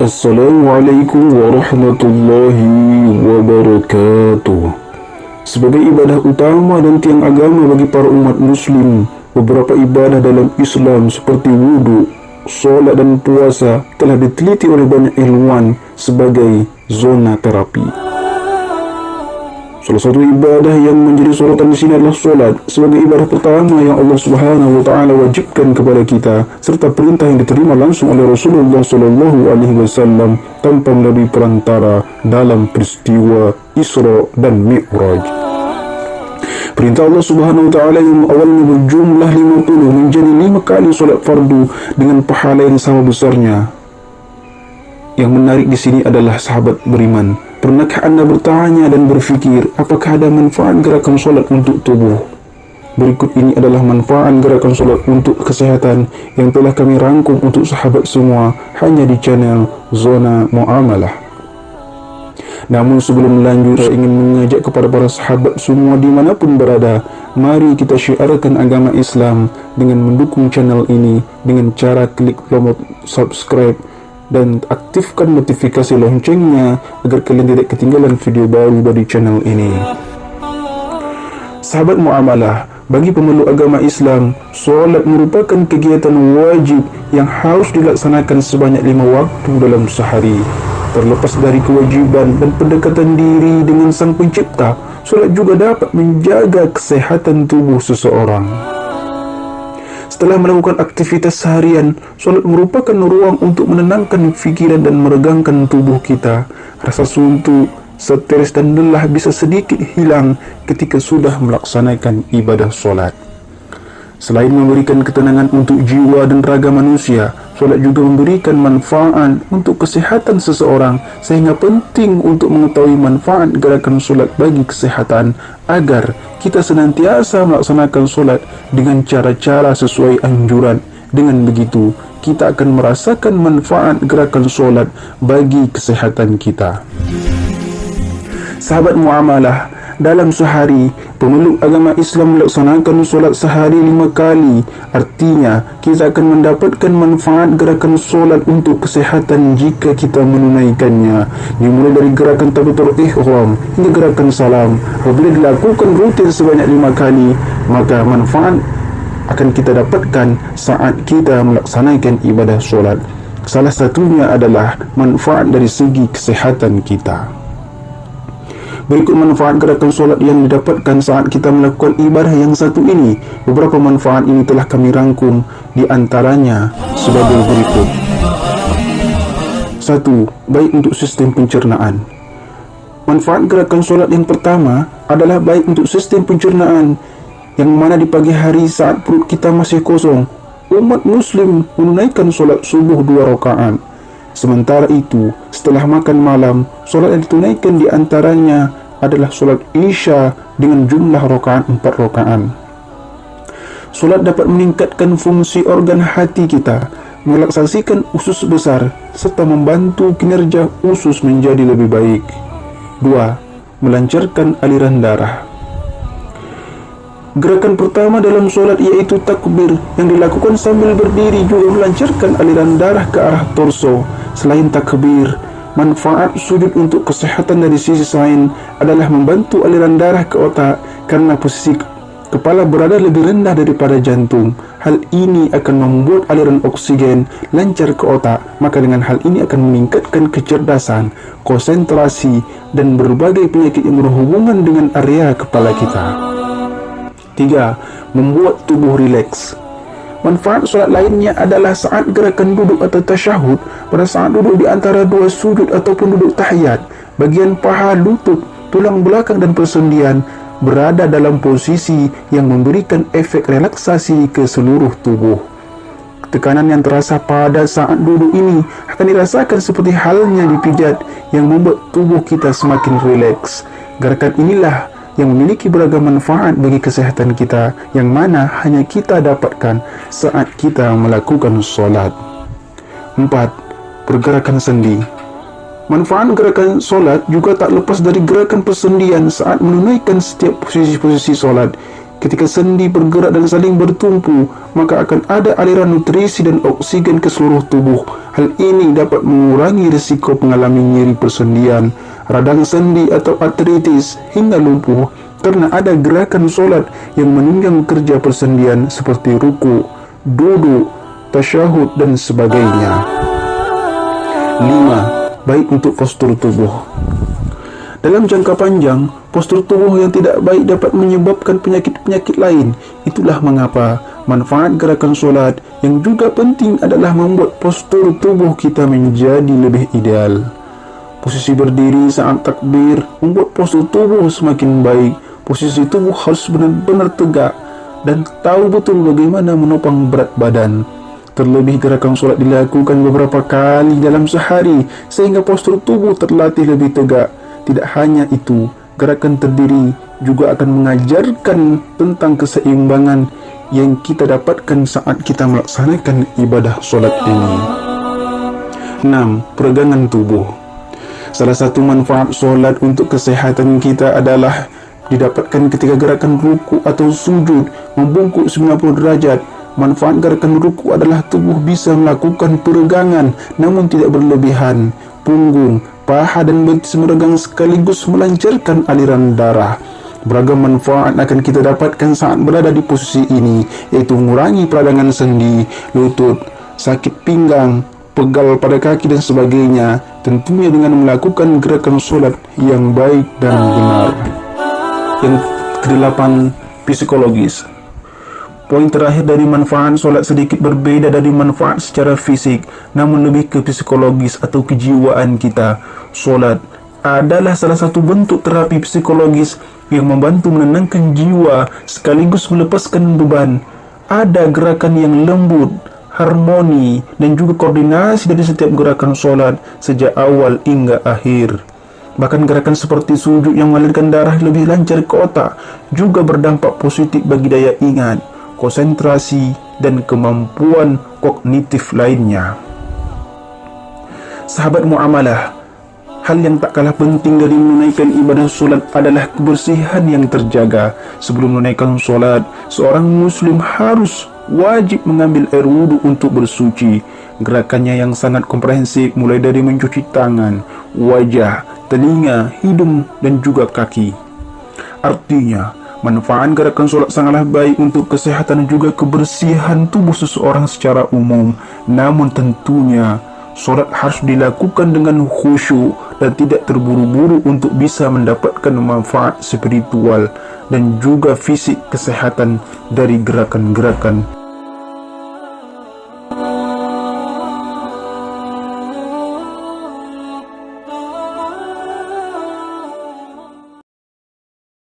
Assalamualaikum warahmatullahi wabarakatuh. Sebagai ibadah utama dan tiang agama bagi para umat muslim, beberapa ibadah dalam Islam seperti wudhu, solat dan puasa telah diteliti oleh banyak ilmuwan sebagai zona terapi. Salah satu ibadah yang menjadi sorotan di sini adalah solat sebagai ibadah pertama yang Allah Subhanahu wa taala wajibkan kepada kita, serta perintah yang diterima langsung oleh Rasulullah sallallahu alaihi wasallam tanpa melalui perantara dalam peristiwa Isra dan Mi'raj. Perintah Allah Subhanahu wa taala yang awalnya berjumlah 50 menjadi 5 kali solat fardu dengan pahala yang sama besarnya. Yang menarik di sini adalah sahabat beriman, pernahkah anda bertanya dan berfikir apakah ada manfaat gerakan solat untuk tubuh? Berikut ini adalah manfaat gerakan solat untuk kesehatan yang telah kami rangkum untuk sahabat semua hanya di channel Zona Muamalah. Namun sebelum lanjut, saya ingin mengajak kepada para sahabat semua dimanapun berada, mari kita syiarkan agama Islam dengan mendukung channel ini dengan cara klik tombol subscribe dan aktifkan notifikasi loncengnya agar kalian tidak ketinggalan video baru dari channel ini. Sahabat muamalah, bagi pemeluk agama Islam, solat merupakan kegiatan wajib yang harus dilaksanakan sebanyak 5 waktu dalam sehari. Terlepas dari kewajiban dan pendekatan diri dengan Sang Pencipta, solat juga dapat menjaga kesehatan tubuh seseorang. Setelah melakukan aktivitas seharian, solat merupakan ruang untuk menenangkan fikiran dan meregangkan tubuh kita. Rasa suntuk, stres dan lelah bisa sedikit hilang ketika sudah melaksanakan ibadah solat. Selain memberikan ketenangan untuk jiwa dan raga manusia, solat juga memberikan manfaat untuk kesehatan seseorang, sehingga penting untuk mengetahui manfaat gerakan solat bagi kesehatan agar kita senantiasa melaksanakan solat dengan cara-cara sesuai anjuran. Dengan begitu, kita akan merasakan manfaat gerakan solat bagi kesehatan kita. Sahabat muamalah, dalam sehari, pemeluk agama Islam melaksanakan solat sehari 5 kali. Artinya, kita akan mendapatkan manfaat gerakan solat untuk kesehatan jika kita menunaikannya. Dimulai dari gerakan takbiratul ihram hingga gerakan salam. Apabila dilakukan rutin sebanyak 5 kali, maka manfaat akan kita dapatkan saat kita melaksanakan ibadah solat. Salah satunya adalah manfaat dari segi kesehatan kita. Berikut manfaat gerakan solat yang didapatkan saat kita melakukan ibadah yang satu ini. Beberapa manfaat ini telah kami rangkum, di antaranya sebagai berikut. 1. Baik untuk sistem pencernaan. Manfaat gerakan solat yang pertama adalah baik untuk sistem pencernaan, yang mana di pagi hari saat perut kita masih kosong, umat muslim menunaikan solat subuh 2 rakaat. Sementara itu, setelah makan malam, solat yang ditunaikan di antaranya adalah solat Isya dengan jumlah rakaat 4 rakaat. Solat dapat meningkatkan fungsi organ hati kita, merelaksasikan usus besar, serta membantu kinerja usus menjadi lebih baik. 2. Melancarkan aliran darah. Gerakan pertama dalam solat yaitu takbir yang dilakukan sambil berdiri juga melancarkan aliran darah ke arah torso. Selain takbir, manfaat sujud untuk kesehatan dari sisi lain adalah membantu aliran darah ke otak karena posisi kepala berada lebih rendah daripada jantung. Hal ini akan membuat aliran oksigen lancar ke otak, maka dengan hal ini akan meningkatkan kecerdasan, konsentrasi, dan berbagai penyakit yang berhubungan dengan area kepala kita. 3. Membuat tubuh rileks. Manfaat solat lainnya adalah saat gerakan duduk atau tasyahud. Pada saat duduk di antara 2 sujud ataupun duduk tahiyat, bagian paha, lutut, tulang belakang dan persendian berada dalam posisi yang memberikan efek relaksasi ke seluruh tubuh. Tekanan yang terasa pada saat duduk ini akan dirasakan seperti halnya dipijat, yang membuat tubuh kita semakin rileks. Gerakan inilah yang memiliki beragam manfaat bagi kesehatan kita, yang mana hanya kita dapatkan saat kita melakukan solat. 4. Pergerakan sendi. Manfaat gerakan solat juga tak lepas dari gerakan persendian saat menunaikan setiap posisi-posisi solat. Ketika sendi bergerak dan saling bertumpu, maka akan ada aliran nutrisi dan oksigen ke seluruh tubuh. Hal ini dapat mengurangi risiko mengalami nyeri persendian, radang sendi atau artritis hingga lumpuh karena ada gerakan solat yang menunjang kerja persendian seperti ruku, duduk, tasyahud dan sebagainya. 5. Baik untuk postur tubuh. Dalam jangka panjang, postur tubuh yang tidak baik dapat menyebabkan penyakit-penyakit lain. Itulah mengapa manfaat gerakan solat yang juga penting adalah membuat postur tubuh kita menjadi lebih ideal. Posisi berdiri saat takbir membuat postur tubuh semakin baik. Posisi tubuh harus benar-benar tegak dan tahu betul bagaimana menopang berat badan. Terlebih gerakan solat dilakukan beberapa kali dalam sehari sehingga postur tubuh terlatih lebih tegak. Tidak hanya itu, gerakan terdiri juga akan mengajarkan tentang keseimbangan yang kita dapatkan saat kita melaksanakan ibadah solat ini. 6. Peregangan tubuh. Salah satu manfaat solat untuk kesehatan kita adalah didapatkan ketika gerakan ruku atau sujud membungkuk 90 derajat. Manfaat gerakan ruku adalah tubuh bisa melakukan peregangan namun tidak berlebihan. Punggung, paha dan betis meregang sekaligus melancarkan aliran darah. Beragam manfaat akan kita dapatkan saat berada di posisi ini, yaitu mengurangi peradangan sendi, lutut, sakit pinggang, pegal pada kaki dan sebagainya, tentunya dengan melakukan gerakan solat yang baik dan benar. Yang ke-8, psikologis. Poin terakhir dari manfaat solat sedikit berbeda dari manfaat secara fisik, namun lebih ke psikologis atau kejiwaan kita. Solat adalah salah satu bentuk terapi psikologis yang membantu menenangkan jiwa sekaligus melepaskan beban. Ada gerakan yang lembut, harmoni, dan juga koordinasi dari setiap gerakan solat sejak awal hingga akhir. Bahkan gerakan seperti sujud yang mengalirkan darah lebih lancar ke otak juga berdampak positif bagi daya ingat, konsentrasi, dan kemampuan kognitif lainnya. Sahabat muamalah, hal yang tak kalah penting dari menunaikan ibadah solat adalah kebersihan yang terjaga. Sebelum menunaikan solat, seorang muslim harus wajib mengambil air wudhu untuk bersuci. Gerakannya yang sangat komprehensif mulai dari mencuci tangan, wajah, telinga, hidung, dan juga kaki. Artinya, manfaat gerakan solat sangatlah baik untuk kesehatan dan juga kebersihan tubuh seseorang secara umum. Namun tentunya, solat harus dilakukan dengan khusyuk dan tidak terburu-buru untuk bisa mendapatkan manfaat spiritual dan juga fisik kesehatan dari gerakan-gerakan